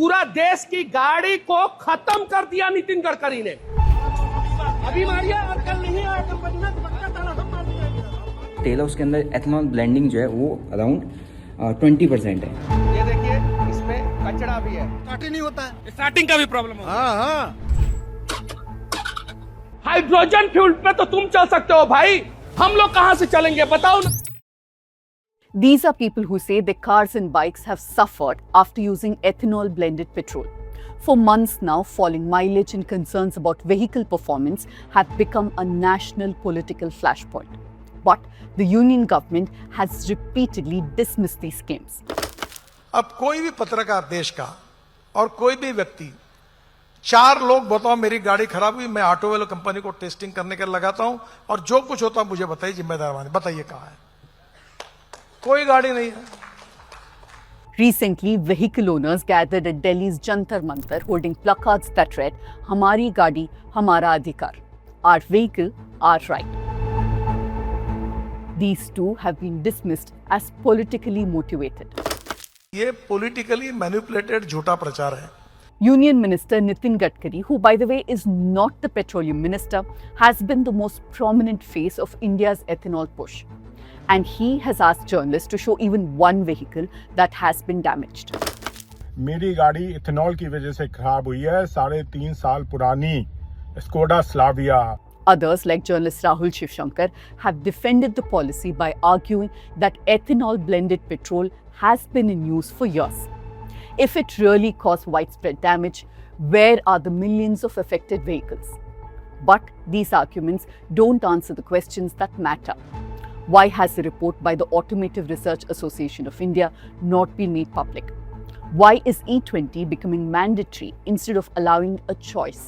पूरा देश की गाड़ी को खत्म कर दिया नितिन गडकरी ने। अभी मारिया और कल नहीं आया कंपनी में पक्का ताला हम मार दिया। तेल उसके अंदर एथेनॉल ब्लेंडिंग जो है वो अराउंड 20% है। ये देखिए इसमें कचरा भी है, स्टार्ट ही नहीं होता है, स्टार्टिंग का भी प्रॉब्लम है। हाँ। हाइड्रोजन फ्यूल पे तो तुम चल सकते हो भाई, हम लोग कहां से चलेंगे बताओ ना। These are people who say their cars and bikes have suffered after using ethanol-blended petrol. For months now, falling mileage and concerns about vehicle performance have become a national political flashpoint. But the union government has repeatedly dismissed these claims. अब कोई भी पत्रकार देश का और कोई भी व्यक्ति, 4 लोग बताओ मेरी गाड़ी खराब हुई, मैं ऑटो वाले कंपनी को टेस्टिंग करने के लगाता हूं और जो कुछ होता मुझे बताइए, जिम्मेदार माने बताइए कहां है? कोई गाड़ी नहीं है। Recently, vehicle owners gathered at Delhi's Jantar Mantar holding placards that read, "Hamari Gadi, Hamara Adhikar. Our vehicle, our right." These two have been dismissed as politically motivated. ये पॉलिटिकली मैनिपुलेटेड झूठा प्रचार है। Union Minister Nitin Gadkari, who by the way is not the petroleum minister, has been the most prominent face of India's ethanol push. And he has asked journalists to show even one vehicle that has been damaged. मेरी गाड़ी ethanol की वजह से खराब हुई है, 3.5 साल पुरानी Skoda Slavia. Others, like journalist Rahul Shivshankar, have defended the policy by arguing that ethanol-blended petrol has been in use for years. If it really caused widespread damage, where are the millions of affected vehicles? But these arguments don't answer the questions that matter. Why has the report by the Automotive Research Association of India not been made public? Why is E20 becoming mandatory instead of allowing a choice?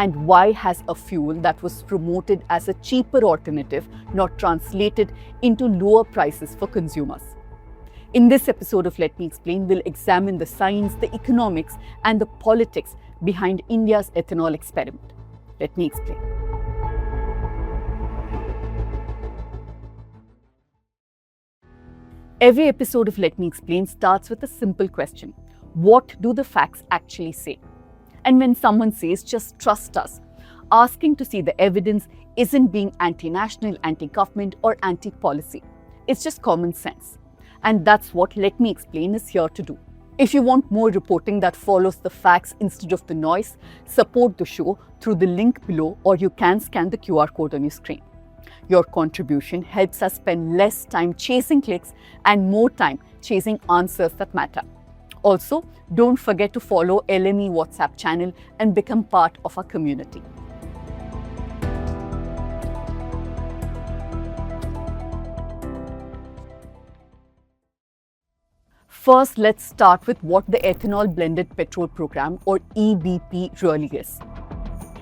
And why has a fuel that was promoted as a cheaper alternative not translated into lower prices for consumers? In this episode of Let Me Explain, we'll examine the science, the economics, and the politics behind India's ethanol experiment. Let me explain. Every episode of Let Me Explain starts with a simple question. What do the facts actually say? And when someone says, just trust us, asking to see the evidence isn't being anti-national, anti-government, or anti-policy. It's just common sense. And that's what Let Me Explain is here to do. If you want more reporting that follows the facts instead of the noise, support the show through the link below, or you can scan the QR code on your screen. Your contribution helps us spend less time chasing clicks and more time chasing answers that matter. Also, don't forget to follow LME WhatsApp channel and become part of our community. First, let's start with what the ethanol-blended petrol program, or EBP, really is.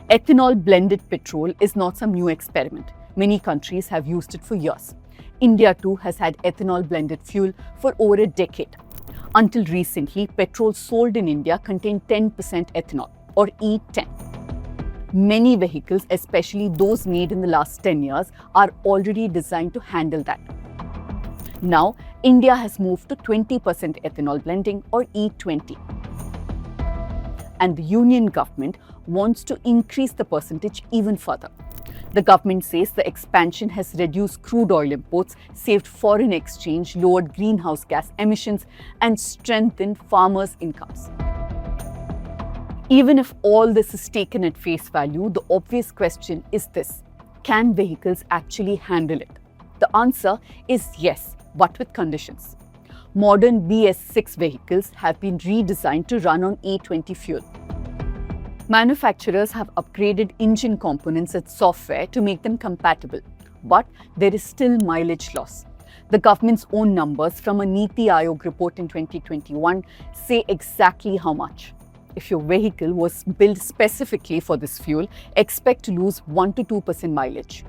Ethanol-blended petrol is not some new experiment. Many countries have used it for years. India too has had ethanol-blended fuel for over a decade. Until recently, petrol sold in India contained 10% ethanol, or E10. Many vehicles, especially those made in the last 10 years, are already designed to handle that. Now, India has moved to 20% ethanol blending, or E20. And the union government wants to increase the percentage even further. The government says the expansion has reduced crude oil imports, saved foreign exchange, lowered greenhouse gas emissions, and strengthened farmers' incomes. Even if all this is taken at face value, the obvious question is this: can vehicles actually handle it? The answer is yes, but with conditions. Modern BS6 vehicles have been redesigned to run on E20 fuel. Manufacturers have upgraded engine components and software to make them compatible, but there is still mileage loss. The government's own numbers from a Niti Aayog report in 2021 say exactly how much. If your vehicle was built specifically for this fuel, expect to lose 1 to 2% mileage.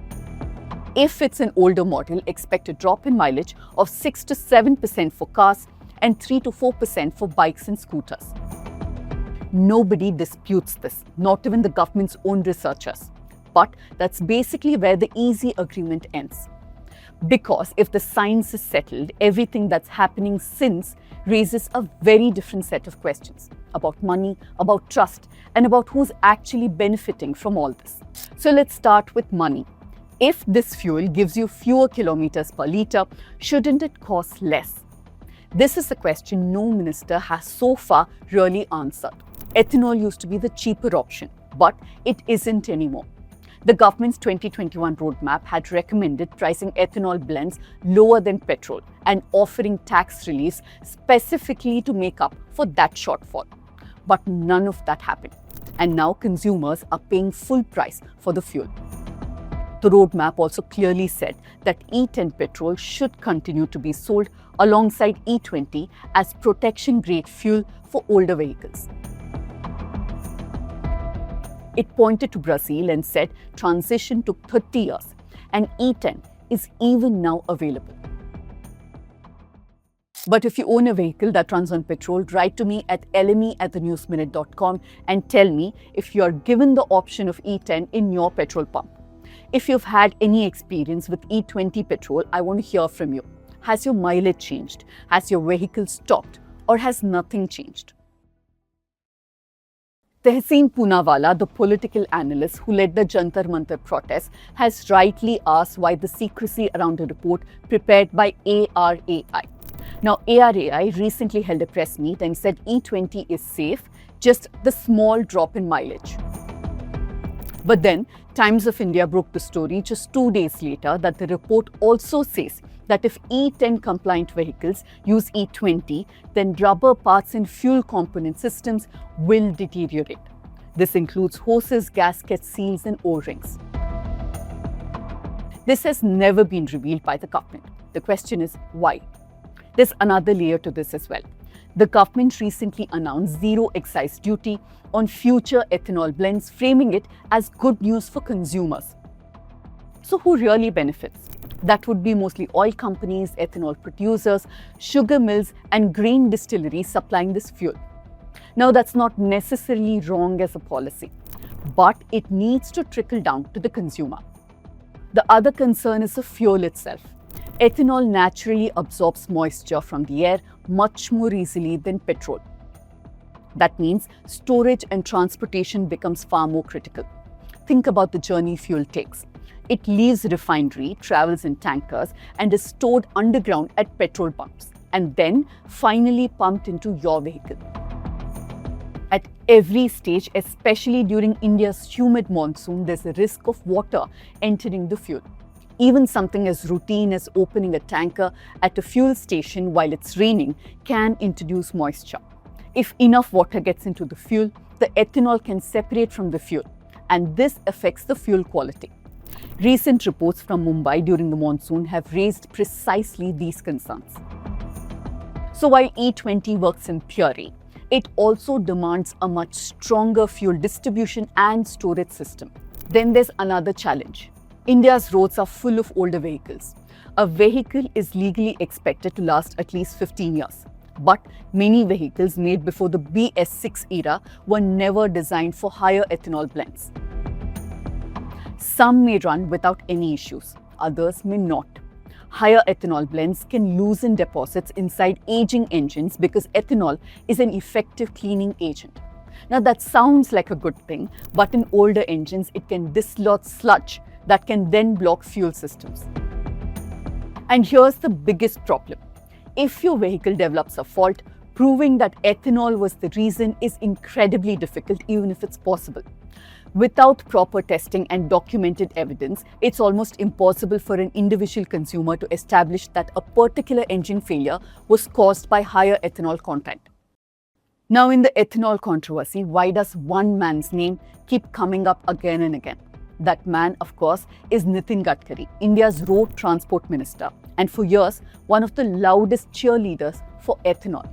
If it's an older model, expect a drop in mileage of 6 to 7% for cars and 3 to 4% for bikes and scooters. Nobody disputes this, not even the government's own researchers. But that's basically where the easy agreement ends. Because if the science is settled, everything that's happening since raises a very different set of questions about money, about trust, and about who's actually benefiting from all this. So let's start with money. If this fuel gives you fewer kilometers per litre, shouldn't it cost less? This is a question no minister has so far really answered. Ethanol used to be the cheaper option, but it isn't anymore. The government's 2021 roadmap had recommended pricing ethanol blends lower than petrol and offering tax reliefs specifically to make up for that shortfall. But none of that happened, and now consumers are paying full price for the fuel. The roadmap also clearly said that E10 petrol should continue to be sold alongside E20 as protection-grade fuel for older vehicles. It pointed to Brazil and said transition took 30 years and E10 is even now available. But if you own a vehicle that runs on petrol, write to me at lme@thenewsminute.com and tell me if you are given the option of E10 in your petrol pump. If you've had any experience with E20 petrol, I want to hear from you. Has your mileage changed? Has your vehicle stopped? Or has nothing changed? Tehseen Poonawalla, the political analyst who led the Jantar Mantar protest, has rightly asked why the secrecy around a report prepared by ARAI. Now, ARAI recently held a press meet and said E20 is safe, just the small drop in mileage. But then, Times of India broke the story just 2 days later that the report also says that if E10 compliant vehicles use E20, then rubber parts and fuel component systems will deteriorate. This includes hoses, gaskets, seals, and O-rings. This has never been revealed by the government. The question is why? There's another layer to this as well. The government recently announced zero excise duty on future ethanol blends, framing it as good news for consumers. So who really benefits? That would be mostly oil companies, ethanol producers, sugar mills, and grain distilleries supplying this fuel. Now, that's not necessarily wrong as a policy, but it needs to trickle down to the consumer. The other concern is the fuel itself. Ethanol naturally absorbs moisture from the air much more easily than petrol. That means storage and transportation becomes far more critical. Think about the journey fuel takes. It leaves refinery, travels in tankers, and is stored underground at petrol pumps, and then finally pumped into your vehicle. At every stage, especially during India's humid monsoon, there's a risk of water entering the fuel. Even something as routine as opening a tanker at a fuel station while it's raining can introduce moisture. If enough water gets into the fuel, the ethanol can separate from the fuel, and this affects the fuel quality. Recent reports from Mumbai during the monsoon have raised precisely these concerns. So while E20 works in theory, it also demands a much stronger fuel distribution and storage system. Then there's another challenge. India's roads are full of older vehicles. A vehicle is legally expected to last at least 15 years. But many vehicles made before the BS6 era were never designed for higher ethanol blends. Some may run without any issues, others may not. Higher ethanol blends can loosen deposits inside aging engines because ethanol is an effective cleaning agent. Now that sounds like a good thing, but in older engines it can dislodge sludge that can then block fuel systems. And here's the biggest problem. If your vehicle develops a fault, proving that ethanol was the reason is incredibly difficult, even if it's possible. Without proper testing and documented evidence, it's almost impossible for an individual consumer to establish that a particular engine failure was caused by higher ethanol content. Now, in the ethanol controversy, why does one man's name keep coming up again and again? That man, of course, is Nitin Gadkari, India's road transport minister, and for years, one of the loudest cheerleaders for ethanol.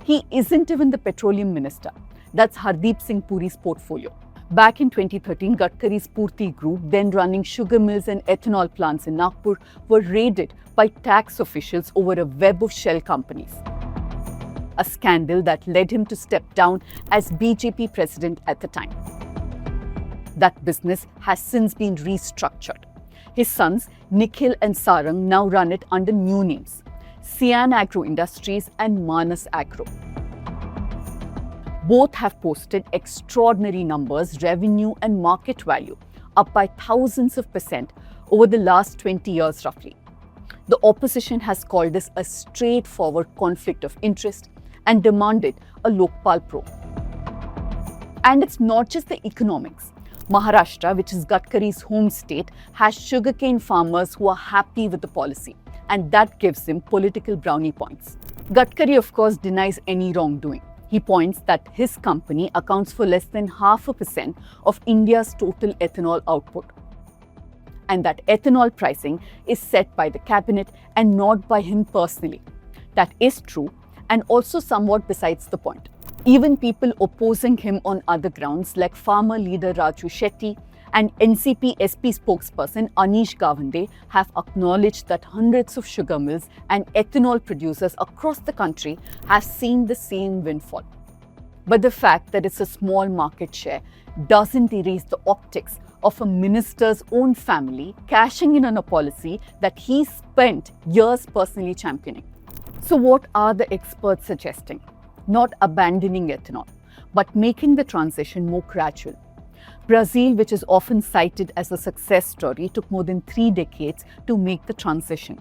He isn't even the petroleum minister. That's Hardeep Singh Puri's portfolio. Back in 2013, Gadkari's Purti group, then running sugar mills and ethanol plants in Nagpur, were raided by tax officials over a web of shell companies. A scandal that led him to step down as BJP president at the time. That business has since been restructured. His sons, Nikhil and Sarang, now run it under new names. Cyan Agro Industries and Manas Agro. Both have posted extraordinary numbers, revenue and market value, up by thousands of % over the last 20 years roughly. The opposition has called this a straightforward conflict of interest and demanded a Lokpal probe. And it's not just the economics. Maharashtra, which is Gadkari's home state, has sugarcane farmers who are happy with the policy, and that gives him political brownie points. Gadkari, of course, denies any wrongdoing. He points that his company accounts for less than 0.5% of India's total ethanol output, and that ethanol pricing is set by the cabinet and not by him personally. That is true, and also somewhat besides the point. Even people opposing him on other grounds like farmer leader Raju Shetty and NCP SP spokesperson Anish Gawande have acknowledged that hundreds of sugar mills and ethanol producers across the country have seen the same windfall. But the fact that it's a small market share doesn't erase the optics of a minister's own family cashing in on a policy that he spent years personally championing. So what are the experts suggesting? Not abandoning ethanol, but making the transition more gradual. Brazil, which is often cited as a success story, took more than 3 decades to make the transition.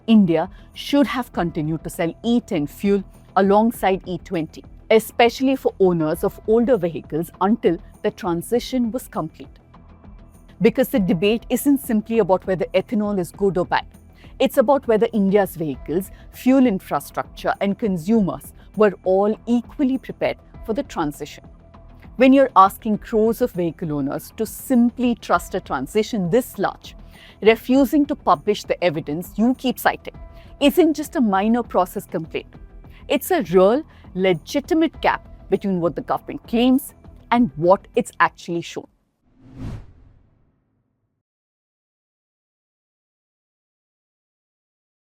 India should have continued to sell E10 fuel alongside E20, especially for owners of older vehicles until the transition was complete. Because the debate isn't simply about whether ethanol is good or bad. It's about whether India's vehicles, fuel infrastructure and consumers were all equally prepared for the transition. When you're asking crores of vehicle owners to simply trust a transition this large, refusing to publish the evidence you keep citing isn't just a minor process complaint. It's a real, legitimate gap between what the government claims and what it's actually shown.